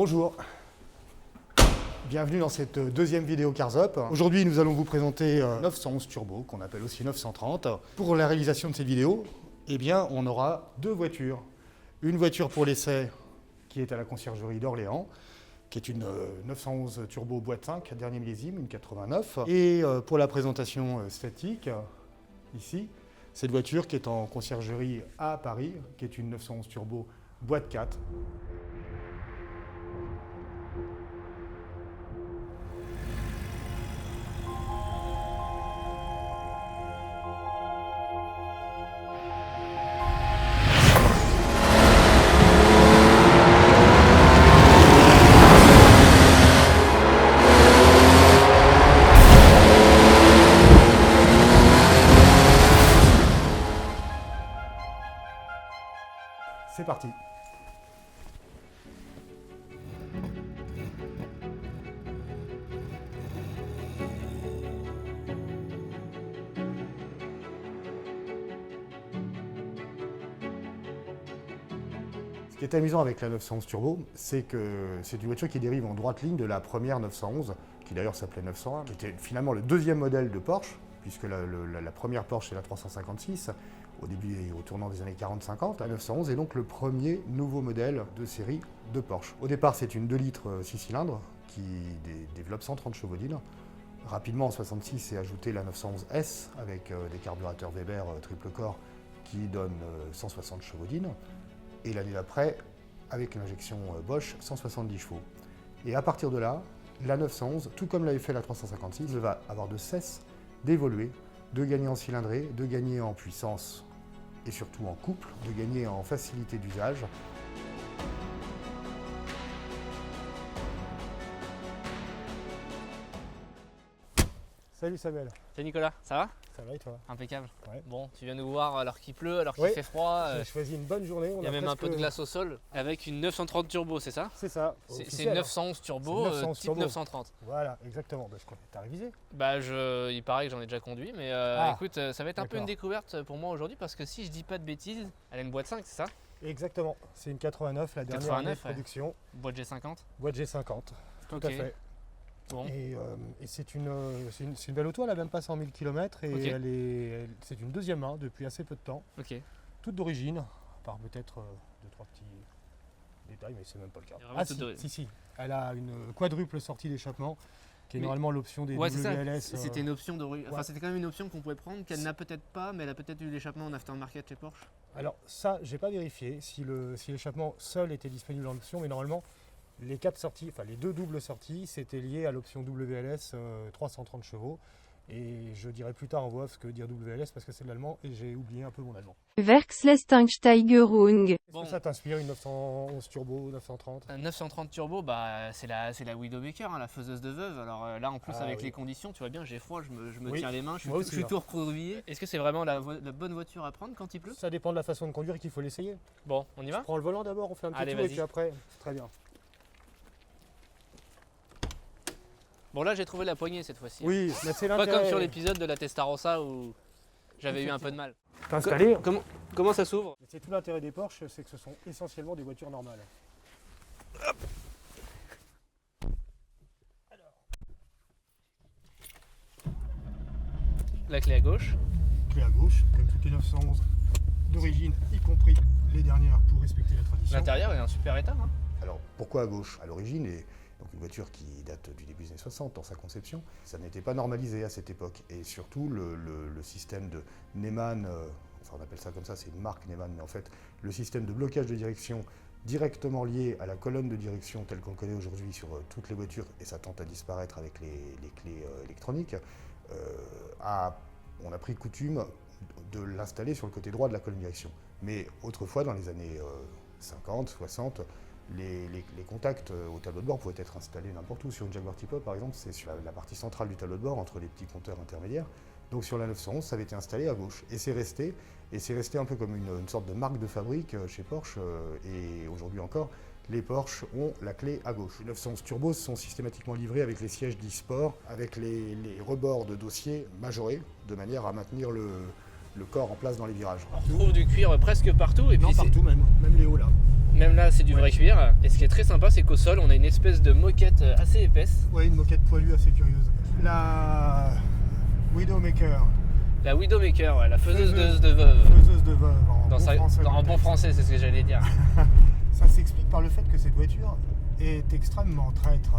Bonjour, bienvenue dans cette deuxième vidéo Cars Up. Aujourd'hui, nous allons vous présenter 911 Turbo, qu'on appelle aussi 930. Pour la réalisation de cette vidéo, eh bien, on aura deux voitures. Une voiture pour l'essai, qui est à la conciergerie d'Orléans, qui est une 911 Turbo boîte 5, dernier millésime, une 89. Et pour la présentation statique, ici, cette voiture qui est en conciergerie à Paris, qui est une 911 Turbo boîte 4. C'est parti. Ce qui est amusant avec la 911 Turbo, c'est que c'est une voiture qui dérive en droite ligne de la première 911, qui d'ailleurs s'appelait 901, qui était finalement le deuxième modèle de Porsche, puisque la première Porsche c'est la 356, au début et au tournant des années 40-50. La 911 est donc le premier nouveau modèle de série de Porsche. Au départ, c'est une 2 litres 6 cylindres qui développe 130 chevaux d'île. Rapidement, en 66, est ajoutée la 911 S avec des carburateurs Weber triple corps qui donnent 160 chevaux d'île. Et l'année d'après, avec l'injection Bosch, 170 chevaux. Et à partir de là, la 911, tout comme l'avait fait la 356, va avoir de cesse d'évoluer, de gagner en cylindrée, de gagner en puissance et surtout en couple, de gagner en facilité d'usage. Salut Samuel. Salut Nicolas, ça va? Ça va et toi? Impeccable. Ouais. Bon, tu viens nous voir alors qu'il pleut, alors qu'il Ouais. fait froid. J'ai choisi une bonne journée. Il y a même un peu de glace au sol avec une 930 turbo, c'est ça? C'est ça. C'est une 911 turbo, C'est une 911 type turbo. 930. Voilà, exactement. Bah, je crois que t'as révisé. Bah, il paraît que j'en ai déjà conduit, mais écoute, ça va être un peu une découverte pour moi aujourd'hui parce que si je dis pas de bêtises, elle a une boîte 5, c'est ça? Exactement. C'est une 89, la dernière 89, année de production. Boîte G50. Boîte G50. Tout Ok. à fait. Bon. Et c'est une belle auto, elle n'a même pas 100 000 km et Ok. c'est une deuxième main depuis assez peu de temps, Ok. toute d'origine, à part peut-être 2-3 petits détails, mais c'est même pas le cas. Il y a vraiment toute Si, d'origine. si, elle a une quadruple sortie d'échappement, qui est Mais- normalement l'option des Ouais, c'est ça. WLS. C'était une option d'origine. Enfin, ouais. c'était quand même une option qu'on pouvait prendre, qu'elle n'a peut-être pas, mais elle a peut-être eu l'échappement en aftermarket chez Porsche. Alors ça, j'ai pas vérifié si l'échappement seul était disponible en option, mais normalement, les 4 sorties, enfin les 2 doubles sorties, c'était lié à l'option WLS 330 chevaux. Et je dirai plus tard en voix ce que veut dire WLS parce que c'est de l'allemand et j'ai oublié un peu mon allemand. Werksleistungssteigerung. Est-ce Bon. que ça t'inspire une 911 Turbo, 930? 930 turbo, bah, c'est la Widow Baker, hein, la faiseuse de veuve. Alors là, en plus, Ah, avec oui. les conditions, tu vois bien, j'ai froid, je me Oui, tiens les mains, je moi suis, aussi, hein. tout recroquevillé. Est-ce que c'est vraiment la bonne voiture à prendre quand il pleut? Ça dépend de la façon de conduire qu'il faut l'essayer. Bon, on y va? Je prends le volant d'abord, on fait un petit Allez, tour et vas-y. puis après, très bien. Bon, là, j'ai trouvé la poignée cette fois-ci. Oui, mais c'est Pas l'intérêt. comme sur l'épisode de la Testarossa où j'avais eu un peu de mal. T'as installé. Comment ça s'ouvre? C'est tout l'intérêt des Porsche, c'est que ce sont essentiellement des voitures normales. La clé à gauche. Clé à gauche, comme toutes les 911 d'origine, y compris les dernières pour respecter la tradition. L'intérieur est en super état. Hein. Alors pourquoi à gauche? À l'origine, et donc une voiture qui date du début des années 60 dans sa conception, ça n'était pas normalisé à cette époque. Et surtout le système de Neumann, enfin on appelle ça comme ça, c'est une marque Neumann, mais en fait le système de blocage de direction directement lié à la colonne de direction telle qu'on le connaît aujourd'hui sur toutes les voitures, et ça tente à disparaître avec les clés électroniques, on a pris coutume de l'installer sur le côté droit de la colonne de direction. Mais autrefois, dans les années 50, 60, les contacts au tableau de bord pouvaient être installés n'importe où. Sur une Jaguar Type-Up, par exemple, c'est sur la partie centrale du tableau de bord, entre les petits compteurs intermédiaires. Donc sur la 911, ça avait été installé à gauche. Et c'est resté un peu comme une sorte de marque de fabrique chez Porsche. Et aujourd'hui encore, les Porsche ont la clé à gauche. Les 911 Turbo sont systématiquement livrés avec les sièges d'e-sport, avec les rebords de dossier majorés, de manière à maintenir le corps en place dans les virages. On retrouve du cuir presque partout. Et non, puis partout même les hauts là. Même là, c'est du vrai cuir. Et ce qui est très sympa, c'est qu'au sol, on a une espèce de moquette assez épaisse. Ouais, une moquette poilue assez curieuse. La Widowmaker. La Widowmaker, ouais, la faiseuse de veuve. Faiseuse de veuve, en bon français, c'est ce que j'allais dire. Ça s'explique par le fait que cette voiture est extrêmement traître.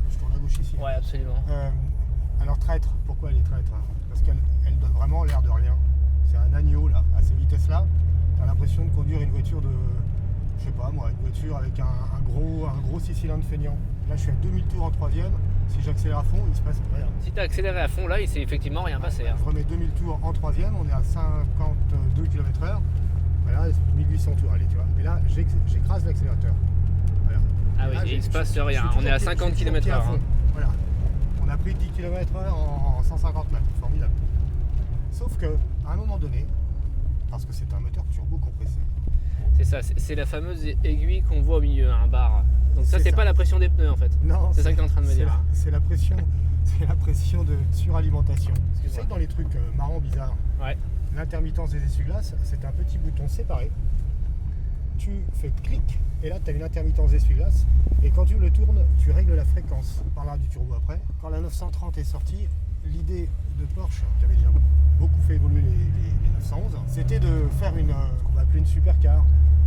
Je tourne à gauche ici. Ouais, absolument. Alors traître, pourquoi elle est traître? Parce qu'elle donne vraiment l'air de rien. C'est un agneau là, à ces vitesses-là. T'as l'impression de conduire une voiture de... Je sais pas moi, une voiture avec un gros 6 cylindres feignant. Là je suis à 2000 tours en troisième. Si j'accélère à fond, il se passe rien. Si t'as accéléré à fond, là, il s'est effectivement rien passé. Je remets 2000 tours en troisième, on est à 52 km/h. Voilà, 1800 tours, allez, tu vois. Mais là, j'écrase l'accélérateur. Voilà. Ah oui, là, il se passe rien. On est à 50 km/h. Hein. Voilà. On a pris 10 km/h en 150 mètres. Formidable. Sauf que, à un moment donné, parce que c'est un moteur turbo compressé. C'est ça, c'est la fameuse aiguille qu'on voit au milieu, un bar. Donc ça, c'est pas la pression des pneus en fait. Non, c'est ça que tu es en train de me dire. C'est la pression de suralimentation. Tu sais que dans les trucs marrants, bizarres, l'intermittence des essuie-glaces, c'est un petit bouton séparé. Tu fais clic et là tu as une intermittence d'essuie-glaces et quand tu le tournes, tu règles la fréquence. On parlera du turbo après. Quand la 930 est sortie, l'idée de Porsche, qui avait déjà beaucoup fait évoluer les 911, c'était de faire ce qu'on va appeler une supercar.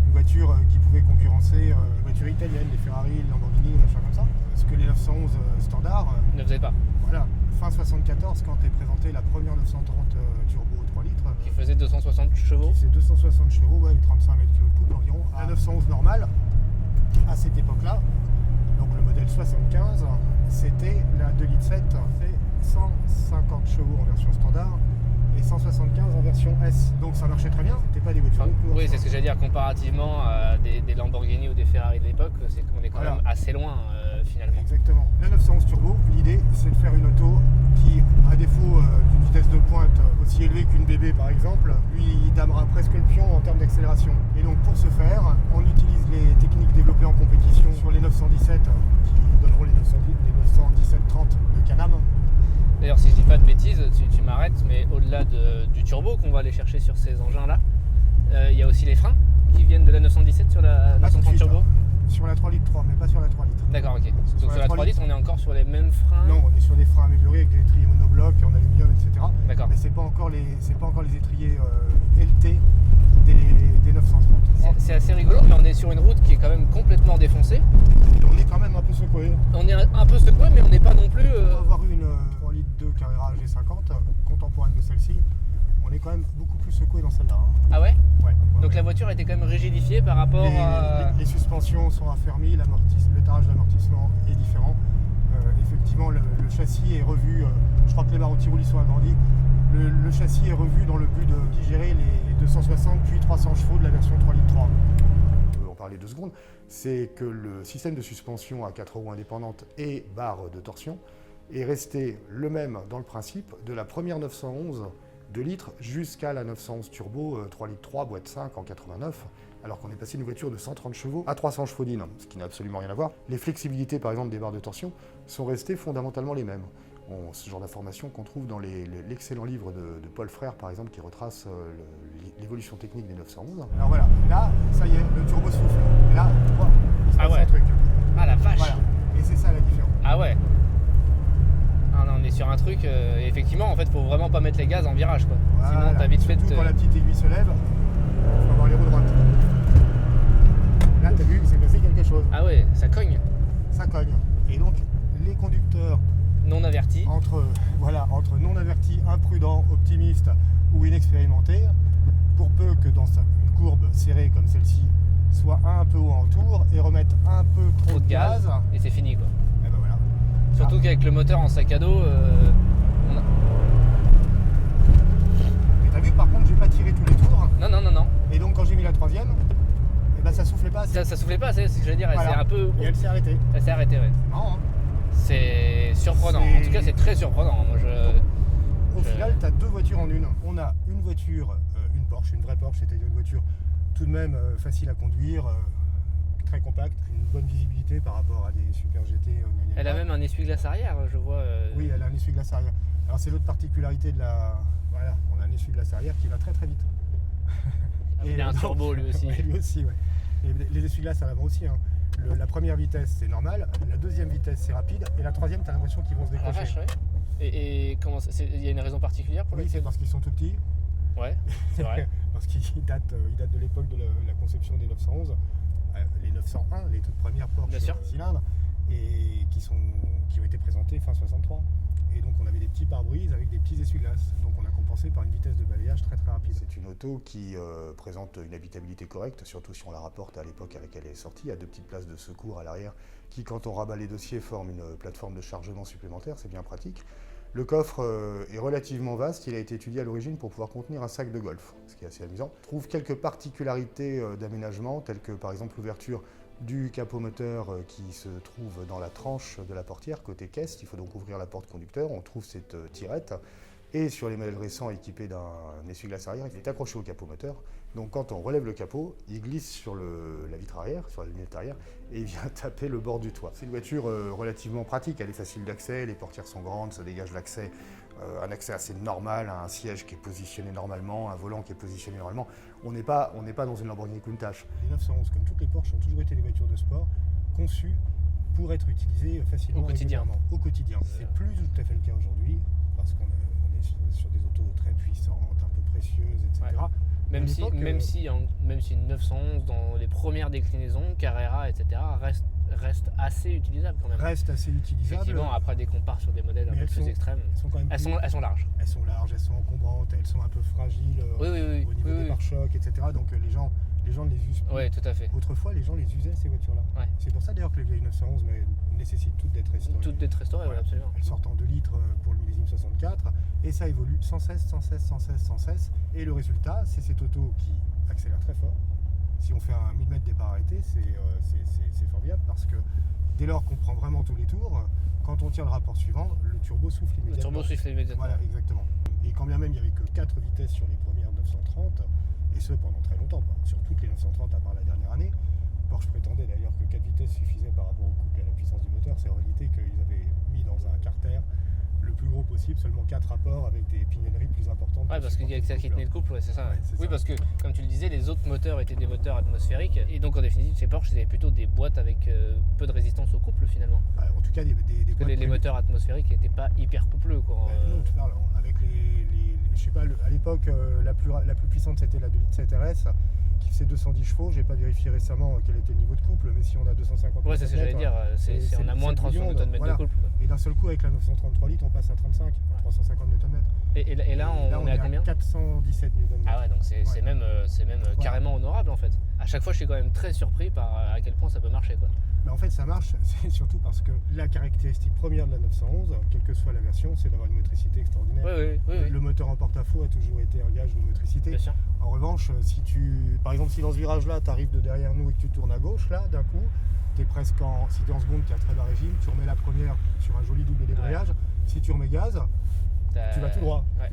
Une voiture qui pouvait concurrencer les voitures italiennes, les Ferrari, les Lamborghini, machin comme ça. Ce que les 911 standards ne faisaient pas. Voilà, fin 74, quand est présentée la première 930 turbo 3 litres. Qui faisait 260 chevaux. C'est 260 chevaux, ouais, 35 mètres de couple environ. La 911 normale, à cette époque-là, donc le modèle 75, c'était la 2,7 litres, fait 150 chevaux en version standard. Et 175 en version S. Donc ça marchait très bien, c'était pas des voitures de course. Oui, c'est ce que j'allais dire, comparativement à des Lamborghini ou des Ferrari de l'époque, c'est qu'on est quand même assez loin finalement. Exactement. La 911 Turbo, l'idée c'est de faire une auto qui, à défaut d'une vitesse de pointe aussi élevée qu'une BB par exemple, lui il damera presque le pion en termes d'accélération. Et donc pour ce faire, on utilise les techniques développées en compétition sur les 917 qui donneront les 917-30 de Can-Am. D'ailleurs, si je dis pas de bêtises, tu m'arrêtes, mais au-delà du turbo qu'on va aller chercher sur ces engins-là, il y a aussi les freins qui viennent de la 917 sur la 930 turbo. Sur la 3 litres 3, mais pas sur la 3 litres. D'accord, ok. Donc sur la 3 litres, on est encore sur les mêmes freins. Non, on est sur des freins améliorés avec des étriers monoblocs en aluminium, etc. D'accord. Mais c'est pas encore les étriers LT des 930. C'est assez rigolo, mais on est sur une route qui est quand même complètement défoncée. On est quand même un peu secoué. On est un peu secoué, mais on n'est pas non plus... On va avoir une 3 litres 2 Carrera G50, contemporaine de celle-ci. On est quand même beaucoup plus secoué dans celle-là. Hein. Ah ouais? Ouais. Donc la voiture était quand même rigidifiée par rapport à... Les suspensions sont affermies, le tarage d'amortissement est différent. Effectivement, le châssis est revu, je crois que les barres anti-roulis sont agrandis. Le châssis est revu dans le but de digérer les 260 puis 300 chevaux de la version 3 litres 3. On peut en parler 2 secondes. C'est que le système de suspension à 4 roues indépendantes et barres de torsion est resté le même dans le principe de la première 911 2 litres jusqu'à la 911 Turbo 3 litres 3 boîte 5 en 89, alors qu'on est passé d'une voiture de 130 chevaux à 300 chevaux d'in, ce qui n'a absolument rien à voir. Les flexibilités par exemple des barres de torsion sont restées fondamentalement les mêmes. Ce genre d'informations qu'on trouve dans l'excellent livre de Paul Frère par exemple qui retrace l'évolution technique des 911. Alors voilà, là ça y est, le turbo souffle. Et là, il se passe un truc. Ah la vache. Voilà. Et c'est ça la différence. Ah ouais. Ah non, on est sur un truc, effectivement, en fait, faut vraiment pas mettre les gaz en virage, quoi. Voilà. Sinon, t'as vite fait quand la petite aiguille se lève, il faut avoir les roues droites. Là, t'as vu, il s'est passé quelque chose. Ah ouais, ça cogne. Ça cogne. Et donc, les conducteurs non avertis, entre non avertis, imprudents, optimistes ou inexpérimentés, pour peu que dans une courbe serrée comme celle-ci, soit un peu haut en tour et remettre un peu trop de gaz, et c'est fini, quoi. Et ben voilà. Surtout qu'avec le moteur en sac à dos, Mais t'as vu, par contre, j'ai pas tiré tous les tours. Non. Et donc, quand j'ai mis la troisième, et ben ça soufflait pas assez. Ça soufflait pas assez, c'est ce que je veux dire. Elle s'est un peu... Et elle s'est arrêtée. Elle s'est arrêtée, ouais. C'est marrant, hein. C'est surprenant. En tout cas, c'est très surprenant. Moi, Au final, tu as 2 voitures en une. On a une voiture, une Porsche, une vraie Porsche, c'est-à-dire une voiture tout de même facile à conduire, très compacte, une bonne visibilité par rapport à des Super GT. Elle a même un essuie-glace arrière, je vois. Oui, elle a un essuie-glace arrière. Alors c'est l'autre particularité de la... Voilà, on a un un essuie-glace arrière qui va très très vite. Il a un turbo lui aussi. Ouais, lui aussi, ouais. Et les essuie-glaces à l'avant aussi. Hein. La première vitesse, c'est normal. La deuxième vitesse, c'est rapide. Et la troisième, tu as l'impression qu'ils vont se Ah, la décrocher. vache, ouais. Et comment il y a une raison particulière pour Oui, c'est parce qu'ils sont tout petits. Ouais, c'est vrai. Parce qu'ils datent de l'époque de la conception des 911. Les 901, les toutes premières Porsche cylindres, et qui ont été présentées fin 63. Et donc on avait des petits pare-brises avec des petits essuie-glaces. Donc on a compensé par une vitesse de balayage très très rapide. C'est une auto qui présente une habitabilité correcte, surtout si on la rapporte à l'époque à laquelle elle est sortie. Il y a 2 petites places de secours à l'arrière qui, quand on rabat les dossiers, forment une plateforme de chargement supplémentaire. C'est bien pratique. Le coffre est relativement vaste, il a été étudié à l'origine pour pouvoir contenir un sac de golf, ce qui est assez amusant. On trouve quelques particularités d'aménagement, telles que par exemple l'ouverture du capot moteur qui se trouve dans la tranche de la portière côté caisse. Il faut donc ouvrir la porte conducteur, on trouve cette tirette. Et sur les modèles récents équipés d'un essuie-glace arrière, il est accroché au capot moteur. Donc quand on relève le capot, il glisse sur la vitre arrière, sur la lunette arrière, et il vient taper le bord du toit. C'est une voiture relativement pratique, elle est facile d'accès, les portières sont grandes, ça dégage l'accès, un accès assez normal, un siège qui est positionné normalement, un volant qui est positionné normalement. On n'est pas dans une Lamborghini Countach. Les 911, comme toutes les Porsche, ont toujours été des voitures de sport conçues pour être utilisées facilement au quotidien. Au quotidien. C'est plus tout à fait le cas aujourd'hui, parce qu'on est sur des autos très puissantes, un peu précieuses, etc. Ouais. Même si une 911 dans les premières déclinaisons, Carrera, etc. reste assez utilisable quand même. Reste assez utilisable. Effectivement, après dès qu'on part sur des modèles un peu plus extrêmes, elles sont larges. Elles sont larges, elles sont encombrantes, elles sont un peu fragiles au niveau des pare-chocs, etc. Donc les gens ne les usent plus. Oui, tout à fait. Autrefois, les gens les usaient, ces voitures-là. Ouais. C'est pour ça d'ailleurs que les vieilles 911 nécessitent toutes d'être restaurées. Toutes d'être restaurées, Voilà. Oui, absolument. Elles sortent en 2 litres pour le millésime 64 et ça évolue sans cesse. Et le résultat, c'est cette auto qui accélère très fort. Si on fait un 1000 mètres départ arrêté, c'est formidable parce que dès lors qu'on prend vraiment tous les tours, quand on tire le rapport suivant, le turbo souffle immédiatement. Voilà, exactement. Et quand bien même il n'y avait que 4 vitesses sur les premières 930, et ce pendant très longtemps, sur toutes les 930 à part la dernière année, Porsche prétendait d'ailleurs que 4 vitesses suffisaient par rapport au couple et à la puissance du moteur. C'est en réalité qu'ils avaient mis dans un carter le plus gros possible, seulement 4 rapports avec des pignonneries plus importantes. Ouais, parce qu'il y a que ça qui tenait le couple, c'est ça. Ouais, oui, parce que, comme tu le disais, les autres moteurs étaient des moteurs atmosphériques, et donc en définitive, chez Porsche, c'était plutôt des boîtes avec peu de résistance au couple finalement. En tout cas, il y avait des parce que les moteurs atmosphériques n'étaient pas hyper coupleux, quoi. Non, tu parles avec je sais pas, à l'époque, la plus puissante, c'était la 2 litres 7 RS, qui faisait 210 chevaux. J'ai pas vérifié récemment quel était le niveau de couple, mais si on a 250 ouais, c'est ce que j'allais dire, on a moins de 300 Nm de couple. Quoi. Et d'un seul coup, avec la 933 litres, on passe à 35, 350 Nm. Et là, on est à combien 417 Nm. Ah ouais, donc c'est même carrément honorable en fait. À chaque fois, je suis quand même très surpris par à quel point ça peut marcher, quoi. Mais en fait, ça marche, c'est surtout parce que la caractéristique première de la 911, quelle que soit la version, c'est d'avoir une motricité extraordinaire. Oui. Le moteur en porte-à-faux a toujours été un gage de motricité. Bien sûr. En revanche, par exemple, si dans ce virage-là, tu arrives de derrière nous et que tu tournes à gauche, là, d'un coup, si tu es en seconde, qui a très bas régime, tu remets la première sur un joli double débrayage. Ouais. Si tu remets gaz, tu vas tout droit. Ouais.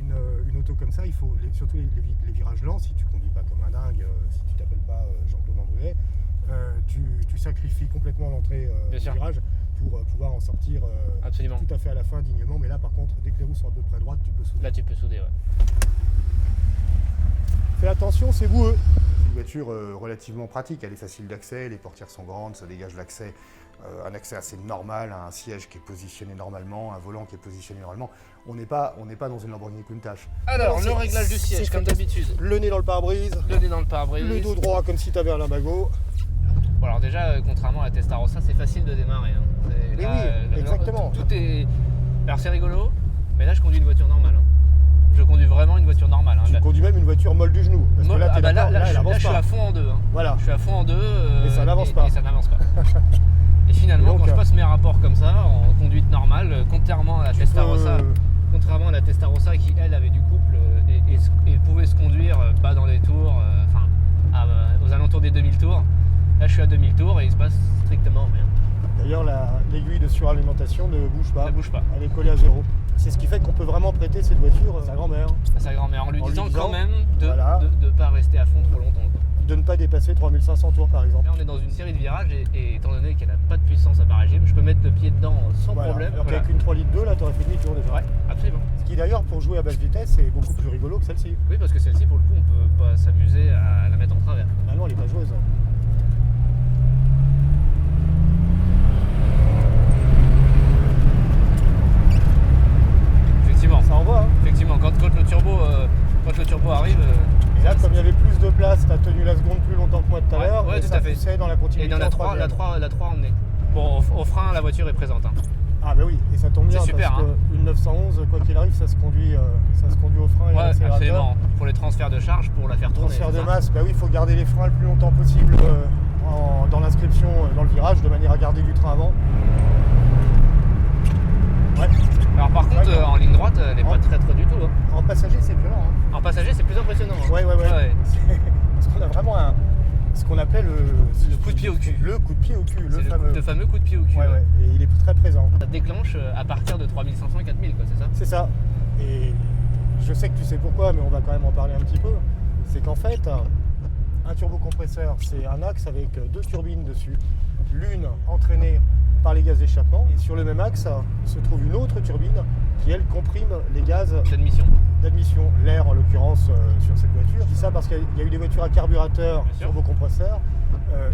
Une auto comme ça, il faut, surtout les virages lents, si tu conduis pas comme un dingue, si tu t'appelles pas Jean-Claude Andruet, tu sacrifies complètement l'entrée du virage pour pouvoir en sortir tout à fait à la fin dignement. Mais là, par contre, dès que les roues sont à peu près droites, tu peux souder. Là, tu peux souder, ouais. Fais attention, c'est boueux. C'est une voiture relativement pratique, elle est facile d'accès, les portières sont grandes, ça dégage l'accès, un accès assez normal, un siège qui est positionné normalement, un volant qui est positionné normalement. On n'est pas dans une Lamborghini Countach. Alors, le réglage du siège, comme d'habitude. Le nez dans le pare-brise. Le dos droit comme si tu avais un limbago. Bon, alors déjà, contrairement à la Testarossa, c'est facile de démarrer. Hein. Oui, exactement. Tout est... Alors c'est rigolo, mais là je conduis une voiture normale. Hein. Je conduis vraiment une voiture normale. Tu conduis même une voiture molle du genou. Parce que là, je suis à fond en deux. Hein. Voilà. Je suis à fond en deux. Et ça n'avance pas. Et ça n'avance pas. Et finalement, quand je passe mes rapports comme ça, en conduite normale, contrairement à la Testarossa qui, elle, avait du couple et pouvait se conduire pas dans les tours, aux alentours des 2000 tours. Là, je suis à 2000 tours et il se passe strictement rien. D'ailleurs, l'aiguille de suralimentation ne bouge pas. Ne bouge pas. Elle est collée à 0. C'est ce qui fait qu'on peut vraiment prêter cette voiture à sa grand-mère. À sa grand-mère, en lui disant quand même de ne pas rester à fond trop longtemps. Quoi. De ne pas dépasser 3500 tours par exemple. Là, on est dans une série de virages et étant donné qu'elle n'a pas de puissance à bas régime, je peux mettre le pied dedans sans Voilà. problème. Alors Voilà. qu'avec une 3 litres 2, là, tu aurais fait demi-tour déjà. Ouais, absolument. Ce qui d'ailleurs, pour jouer à basse vitesse, est beaucoup plus rigolo que celle-ci. Oui, parce que celle-ci, pour le coup, on peut pas s'amuser à la mettre en travers. Ah non, elle est pas joueuse. Effectivement, Ça envoie, hein. effectivement, quand le turbo arrive, Et là, comme il y avait plus de place, tu as tenu la seconde plus longtemps que moi tout à Ouais, l'heure. ouais, et tout ça à fait. poussait dans la et continuité. il y en a en 3, troisième. la 3 emmenée. Bon, au frein, la voiture est présente. Hein. Ah bah oui, et ça tombe bien C'est super, parce hein. qu'une 911, quoi qu'il arrive, ça se conduit au frein et à Ouais, l'accélérateur. absolument. Pour les transferts de charge, pour la faire tourner. Transfert de c'est ça masse, bah oui, il faut garder les freins le plus longtemps possible dans l'inscription, dans le virage, de manière à garder du train avant. Ouais. Alors par contre, Ouais, en ligne droite, elle n'est pas traître du tout. Hein. En passager, c'est violent. Hein. En passager, c'est plus impressionnant. Hein. Ouais. Parce qu'on a vraiment ce qu'on appelait Le coup de pied au cul. Le coup de pied au cul, C'est le fameux coup de pied au cul. Ouais, et il est très présent. Ça déclenche à partir de 3500, 4000, quoi, c'est ça? C'est ça. Et je sais que tu sais pourquoi, mais on va quand même en parler un petit peu. C'est qu'en fait, un turbocompresseur, c'est un axe avec 2 turbines dessus. L'une entraînée par les gaz d'échappement. Et sur le même axe se trouve une autre turbine qui, elle, comprime les gaz D'admission. d'admission, l'air en l'occurrence sur cette voiture. Je dis ça parce qu'il y a eu des voitures à carburateur Bien sûr. turbocompresseur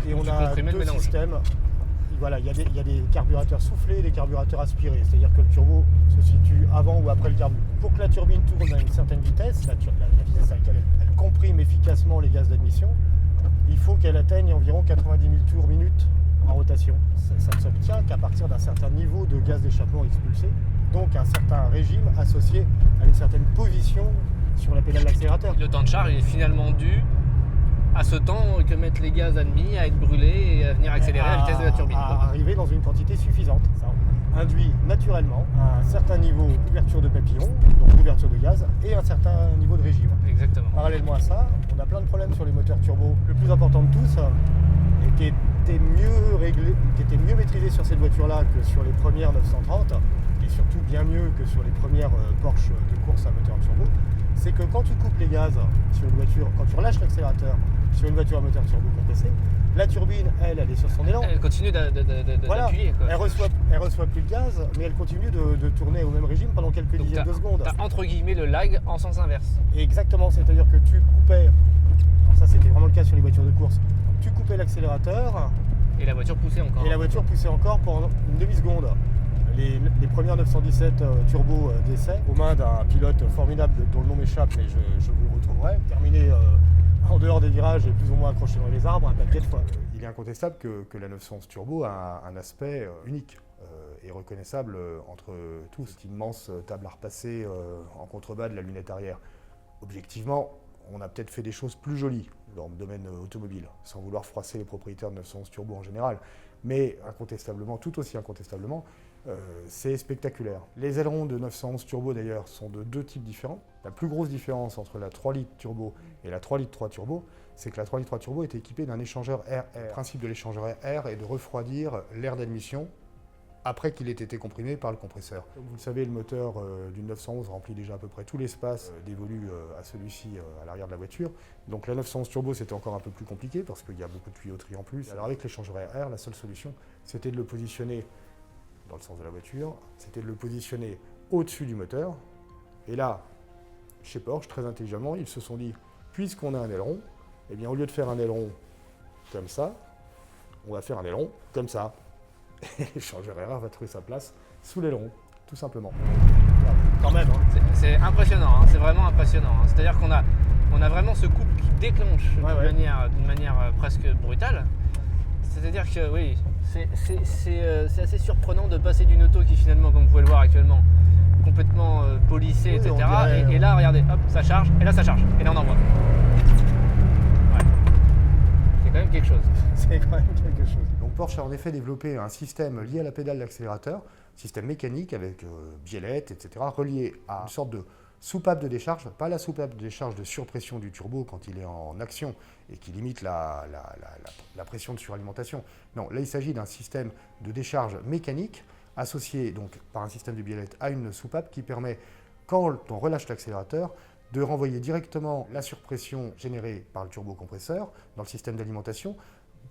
et Donc on tu a comprimes le 2 mélange. systèmes. Et voilà, il y a des carburateurs soufflés et des carburateurs aspirés, c'est-à-dire que le turbo se situe avant ou après le carbu. Pour que la turbine tourne à une certaine vitesse, la vitesse à laquelle elle comprime efficacement les gaz d'admission, il faut qu'elle atteigne environ 90 000 tours minute en rotation. Ça ne s'obtient qu'à partir d'un certain niveau de gaz d'échappement expulsé, donc un certain régime associé à une certaine position sur la pédale d'accélérateur. Le temps de charge est finalement dû à ce temps que mettent les gaz admis à être brûlés et à venir accélérer la vitesse de la turbine. À quoi. arriver dans une quantité suffisante. Ça induit naturellement un certain niveau d'ouverture de papillon, donc d'ouverture de gaz, et un certain niveau de régime. Exactement. Parallèlement à ça, on a plein de problèmes sur les moteurs turbo. Le plus important de tous, et qui était mieux réglé, qui était mieux maîtrisé sur cette voiture-là que sur les premières 930, et surtout bien mieux que sur les premières Porsche de course à moteur turbo, c'est que quand tu coupes les gaz sur une voiture, quand tu relâches l'accélérateur sur une voiture à moteur turbo compressé, la turbine, elle est sur son élan. Elle continue Voilà, d'appuyer. quoi. elle reçoit plus de gaz, mais elle continue de tourner au même régime pendant quelques Donc dizaines de secondes. t'as entre guillemets le lag en sens inverse. Et exactement, c'est-à-dire que tu coupais, alors ça c'était vraiment le cas sur les voitures de course, tu coupais l'accélérateur Et la voiture poussait encore. et la voiture poussait encore pendant une demi-seconde. Les premières 917 turbo d'essai, aux mains d'un pilote formidable dont le nom m'échappe, mais je vous le retrouverai, terminé en dehors des virages et plus ou moins accroché dans les arbres un paquet de fois. Il est incontestable que la 911 Turbo a un aspect unique et reconnaissable entre tous. Cette immense table à repasser en contrebas de la lunette arrière. Objectivement, on a peut-être fait des choses plus jolies dans le domaine automobile, sans vouloir froisser les propriétaires de 911 Turbo en général. Mais incontestablement, tout aussi incontestablement, c'est spectaculaire. Les ailerons de 911 Turbo d'ailleurs sont de 2 types différents. La plus grosse différence entre la 3 litres Turbo et la 3 litres 3 Turbo, c'est que la 3 litres 3 Turbo est équipée d'un échangeur air-air. Le principe de l'échangeur air est de refroidir l'air d'admission après qu'il ait été comprimé par le compresseur. Comme vous le savez, le moteur d'une 911 remplit déjà à peu près tout l'espace dévolu à celui-ci à l'arrière de la voiture. Donc la 911 Turbo, c'était encore un peu plus compliqué parce qu'il y a beaucoup de tuyauterie en plus. Alors avec l'échangeur air-air, la seule solution, c'était de le positionner dans le sens de la voiture, c'était de le positionner au-dessus du moteur. Et là, chez Porsche, très intelligemment, ils se sont dit, puisqu'on a un aileron, eh bien au lieu de faire un aileron comme ça, on va faire un aileron comme ça. Et l'échangeur air va trouver sa place sous l'aileron, tout simplement. Quand même, hein. C'est impressionnant, hein, c'est vraiment impressionnant. Hein. C'est-à-dire qu'on a vraiment ce couple qui déclenche d'une manière presque brutale. C'est-à-dire que oui, c'est assez surprenant de passer d'une auto qui finalement, comme vous pouvez le voir actuellement, complètement polissée, Oui, etc. on dirait, Et là, regardez, hop, ça charge, et là ça charge, et là on envoie. Ouais. C'est quand même quelque chose. C'est quand même quelque chose. Donc Porsche a en effet développé un système lié à la pédale d'accélérateur, système mécanique avec biellette, etc., relié à une sorte de soupape de décharge, pas la soupape de décharge de surpression du turbo quand il est en action et qui limite la pression de suralimentation. Non, là il s'agit d'un système de décharge mécanique associé donc par un système de biellette à une soupape qui permet, quand on relâche l'accélérateur, de renvoyer directement la surpression générée par le turbocompresseur dans le système d'alimentation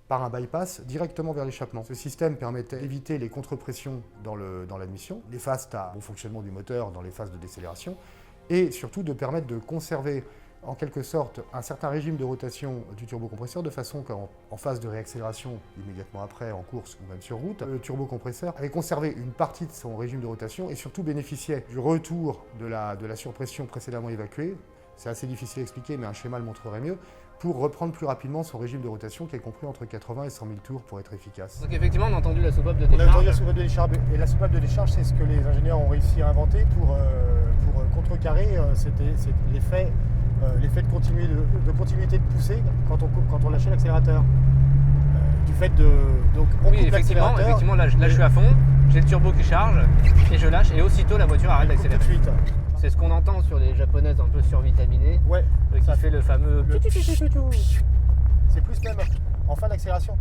par un bypass directement vers l'échappement. Ce système permettait d'éviter les contrepressions dans l'admission, néfastes à bon fonctionnement du moteur dans les phases de décélération, et surtout de permettre de conserver en quelque sorte un certain régime de rotation du turbocompresseur de façon qu'en phase de réaccélération, immédiatement après, en course ou même sur route, le turbocompresseur avait conservé une partie de son régime de rotation et surtout bénéficiait du retour de la surpression précédemment évacuée. C'est assez difficile à expliquer, mais un schéma le montrerait mieux, pour reprendre plus rapidement son régime de rotation qui est compris entre 80 et 100 000 tours pour être efficace. Donc effectivement, on a entendu la soupape de On a décharge. entendu la soupape de décharge, et la soupape de décharge, c'est ce que les ingénieurs ont réussi à inventer pour contrecarrer l'effet de continuité de poussée quand on lâchait l'accélérateur. Du fait de... Donc on Oui, coupe effectivement, l'accélérateur, là je suis à fond, j'ai le turbo qui charge, et je lâche, et aussitôt la voiture arrête on coupe tout d'accélérer. de suite. C'est ce qu'on entend sur les japonaises un peu survitaminées, Ouais, qui ça fait le fameux... c'est plus même en fin d'accélération.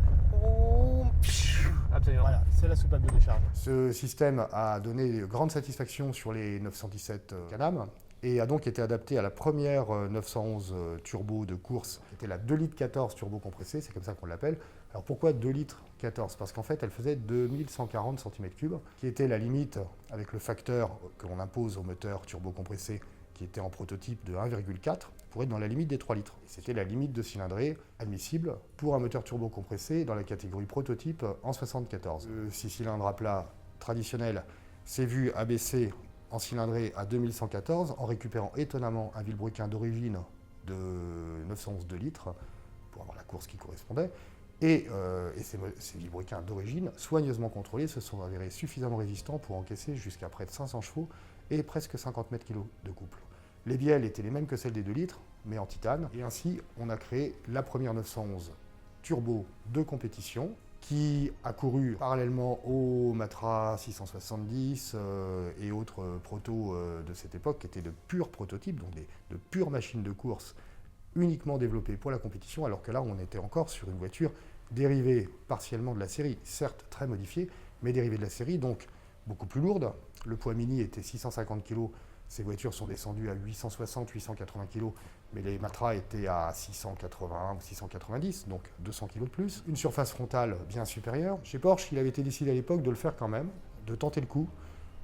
Absolument. Voilà, c'est la soupape de décharge. Ce système a donné de grandes satisfactions sur les 917 Can-Am et a donc été adapté à la première 911 turbo de course, qui était la 2 litres 14 turbo compressée, c'est comme ça qu'on l'appelle. Alors pourquoi 2 litres 14 ? Parce qu'en fait, elle faisait 2140 cm3, qui était la limite avec le facteur que l'on impose au moteur turbo compressé, qui était en prototype de 1,4, pour être dans la limite des 3 litres. C'était la limite de cylindrée admissible pour un moteur turbo compressé dans la catégorie prototype en 74. Le 6 cylindres à plat traditionnel s'est vu abaisser en cylindrée à 2114 en récupérant étonnamment un vilebrequin d'origine de 911 2 litres pour avoir la course qui correspondait. Et ces vilebrequins d'origine, soigneusement contrôlés, se sont avérés suffisamment résistants pour encaisser jusqu'à près de 500 chevaux et presque 50 mètres kg de couple. Les bielles étaient les mêmes que celles des 2 litres, mais en titane. Et ainsi, on a créé la première 911 turbo de compétition qui a couru parallèlement au Matra 670 et autres protos de cette époque, qui étaient de purs prototypes, donc de pures machines de course uniquement développées pour la compétition, alors que là, on était encore sur une voiture dérivée partiellement de la série, certes très modifiée, mais dérivée de la série, donc beaucoup plus lourde. Le poids mini était 650 kg, ces voitures sont descendues à 860-880 kg, mais les Matra étaient à 680 ou 690, donc 200 kg de plus. Une surface frontale bien supérieure. Chez Porsche, il avait été décidé à l'époque de le faire quand même, de tenter le coup,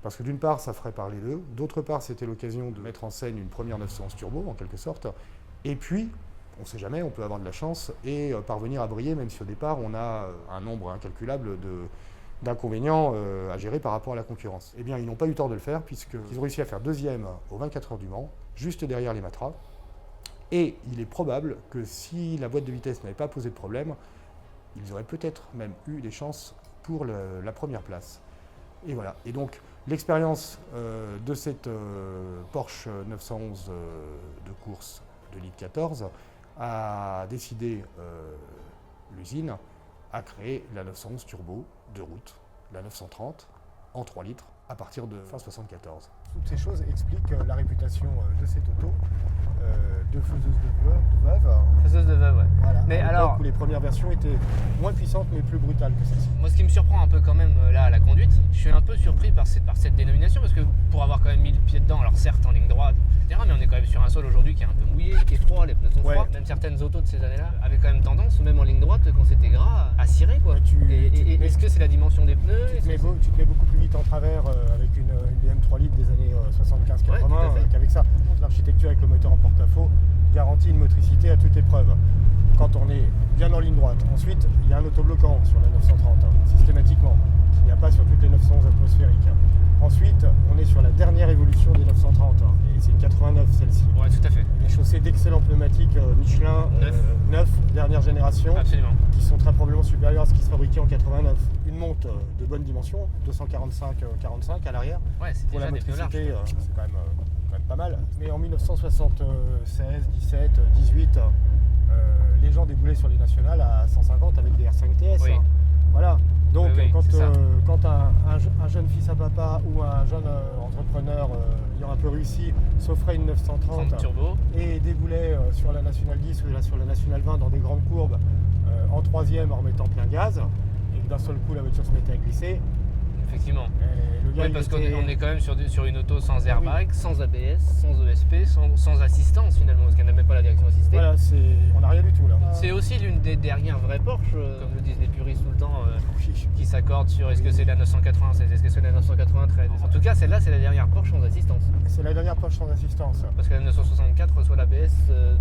parce que d'une part, ça ferait parler d'eux, d'autre part, c'était l'occasion de mettre en scène une première 911 turbo, en quelque sorte, et puis, on ne sait jamais, on peut avoir de la chance et parvenir à briller, même si au départ, on a un nombre incalculable d'inconvénients à gérer par rapport à la concurrence. Eh bien, ils n'ont pas eu tort de le faire, puisqu'ils ont réussi à faire deuxième aux 24 heures du Mans, juste derrière les Matra. Et il est probable que si la boîte de vitesse n'avait pas posé de problème, ils auraient peut-être même eu des chances pour la première place. Et voilà. Et donc, l'expérience de cette Porsche 911 de course de litre 14 a décidé l'usine à créer la 911 turbo de route, la 930, en 3 litres, à partir de fin 74. Toutes ces choses expliquent la réputation de cette auto, de faiseuse de veuve. Faiseuse de veuve, ouais. Voilà, Mais à l'époque alors- où les premières versions étaient moins puissantes mais plus brutales que celle-ci. Moi, ce qui me surprend un peu quand même là à la conduite, je suis un peu surpris par cette dénomination, parce que pour avoir quand même mis le pied dedans, alors certes en ligne droite, etc., mais on est quand même sur un sol aujourd'hui qui est un peu mouillé, qui est froid, les pneus sont froids. Même certaines autos de ces années-là avaient quand même tendance, même en ligne droite, quand c'était gras, à cirer, quoi. Est-ce que c'est la dimension des pneus? Tu te mets beaucoup plus vite en travers avec une BM 3 litres des années 75-80 Ouais, tout à fait. qu'avec ça. L'architecture avec le moteur en porte-à-faux garantit une motricité à toute épreuve quand on est bien en ligne droite. Ensuite, il y a un autobloquant sur la 930, systématiquement, qu'il n'y a pas sur toutes les 911 atmosphériques. Ensuite, on est sur la dernière évolution des 930, et c'est une 89 celle-ci. Ouais, tout à fait. Les chaussées d'excellents pneumatiques Michelin 9, dernière génération, Absolument. qui sont très probablement supérieurs à ce qui se fabriquait en 89. Une monte de bonne dimension, 245-45 à l'arrière. Ouais, c'est Pour la déjà des pneus larges. motricité, c'est quand même pas mal. Mais en 1976, 17, 18, les gens déboulaient sur les nationales à 150 avec des R5 TS. Oui. Voilà. Donc Oui, quand c'est ça. un jeune fils à papa ou un jeune entrepreneur ayant un peu réussi s'offrait une 930 turbo. et déboulait sur la Nationale 10 ou sur la Nationale 20 dans des grandes courbes en troisième en remettant plein gaz, et que d'un seul coup la voiture se mettait à glisser, effectivement. Et le gars, Oui, il parce qu'on était- est quand même sur une auto sans airbag, sans ABS, sans ESP, sans assistance finalement, parce qu'elle n'a même pas la direction assistée. Voilà, on n'a rien du tout là. C'est aussi l'une des dernières vraies Porsche, comme le disent les puristes tout le temps, qui s'accordent sur est-ce que c'est la 996, est-ce que c'est la 993. En tout cas, celle-là, c'est la dernière Porsche sans assistance. C'est la dernière Porsche sans assistance. Parce que la 964 reçoit l'ABS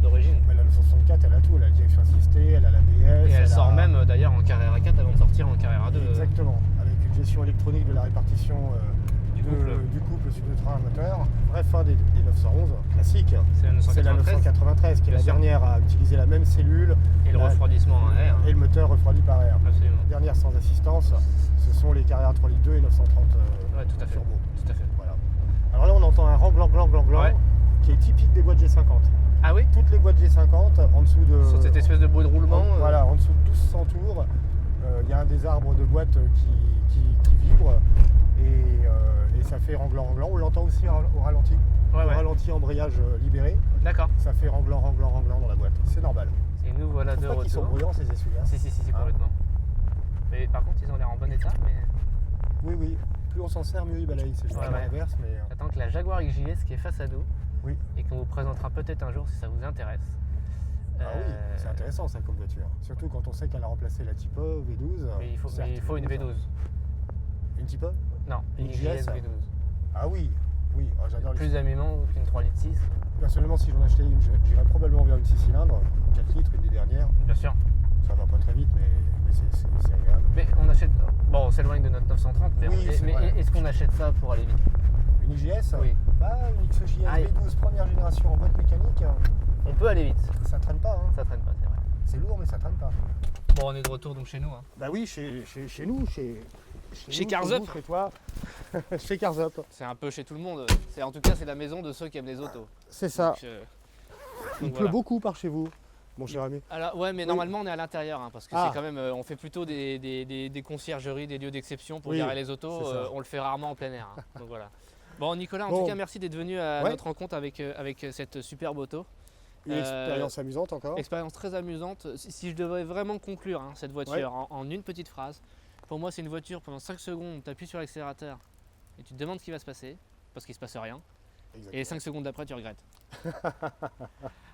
d'origine. Mais la 964, elle a tout, elle a la direction assistée, elle a l'ABS. Et elle sort même d'ailleurs en Carrera 4 avant de sortir en Carrera 2. Exactement, avec une gestion électronique de la répartition Du couple. du couple sur le train moteur. Vraie fin des 911, classique. C'est la C'est la 993. 993 qui est Bien la sûr. dernière à utiliser la même cellule. Et le La- refroidissement à air. Et le moteur refroidi par air. Absolument. Dernière sans assistance, ce sont les Carrera 3 litres 2 et 930 Ouais, tout à fait. turbo. Tout à fait. Voilà. Alors là, on entend un rang blanc Ouais. qui est typique des boîtes G50. Ah oui. Toutes les boîtes G50, en dessous de. Sur cette espèce de bruit de roulement. Voilà, en dessous de 1200 tours, il y a un des arbres de boîte qui vibre et ça fait ranglant. On l'entend aussi au ralenti. Ouais, Au ouais. ralenti, embrayage libéré, D'accord. ça fait ranglant dans la boîte. C'est normal. Et nous voilà Je de trouve pas qu'ils sont retour. bruyants ces essuie-glaces. Si, Ah. complètement. Mais par contre, ils ont l'air en bon état. Mais Oui. Plus on s'en sert, mieux il balaye. C'est Ouais, pas ouais. l'inverse, mais. j'attends que la Jaguar XJS qui est face à nous Oui. et qu'on vous présentera peut-être un jour si ça vous intéresse. Ah oui, c'est intéressant ça comme voiture. Surtout quand on sait qu'elle a remplacé la Tipo V12. Mais il faut Certes, une V12. Une Tipo? Non, une Une XJS JS. V12. Ah oui, j'adore les. Plus amusant qu'une 3 litres 6. Personnellement, si j'en achetais une, j'irais probablement vers une 6 cylindres, 4 litres, une des dernières. Bien sûr. Ça va pas très vite, mais c'est agréable. Mais on achète. Bon, on s'éloigne de notre 930, mais, Oui, c'est vrai. est-ce qu'on achète ça pour aller vite? Une IGS, Oui. bah, une XJS Ah, V12 première génération en boîte mécanique, On peut aller vite. ça traîne pas. Hein. Ça traîne pas, c'est vrai. C'est lourd, mais ça traîne pas. Bon, on est de retour donc chez nous. Hein. Bah oui, chez nous, chez nous, Cars Up. vous, chez toi, chez Cars Up. C'est un peu chez tout le monde. En tout cas, c'est la maison de ceux qui aiment les autos. C'est ça. Donc, Il donc pleut voilà. beaucoup par chez vous, mon cher ami. Alors, ouais, mais Oui. normalement, on est à l'intérieur, hein, parce que Ah. c'est quand même, on fait plutôt des conciergeries, des lieux d'exception pour Oui, garer les autos. c'est ça. On le fait rarement en plein air. Hein. Donc voilà. Bon, Nicolas, en Bon. tout cas, merci d'être venu à Ouais. notre rencontre avec cette superbe auto. Une expérience amusante encore. Expérience très amusante. Si je devais vraiment conclure cette voiture en une petite phrase, pour moi, c'est une voiture, pendant 5 secondes, tu appuies sur l'accélérateur et tu te demandes ce qui va se passer, parce qu'il ne se passe rien. Exactement. Et 5 secondes d'après, tu regrettes.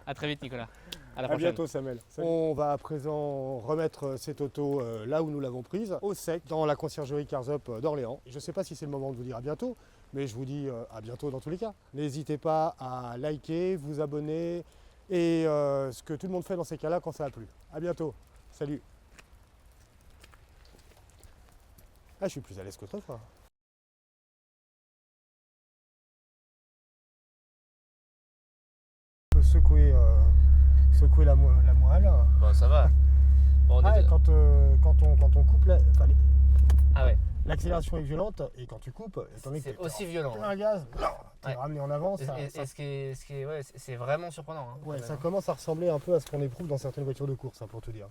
À très vite, Nicolas. À la À prochaine. bientôt Samuel. On va à présent remettre cette auto là où nous l'avons prise, au sec, dans la conciergerie Cars Up d'Orléans. Je ne sais pas si c'est le moment de vous dire à bientôt, mais je vous dis à bientôt dans tous les cas. N'hésitez pas à liker, vous abonner et ce que tout le monde fait dans ces cas-là quand ça a plu. À bientôt. Salut. Ah, je suis plus à l'aise qu'autrefois. On peut secouer la moelle. Bon, ça va. Bon, on Ah, est et de- quand on coupe, Ah ouais, l'accélération est violente et quand tu coupes, étant donné que c'est t'es aussi violent. plein gaz, t'es Ouais. ramené en avant, Et, ce qui est, ouais, c'est vraiment surprenant. Hein, ouais, quand ça même. commence à ressembler un peu à ce qu'on éprouve dans certaines voitures de course, hein, pour te dire.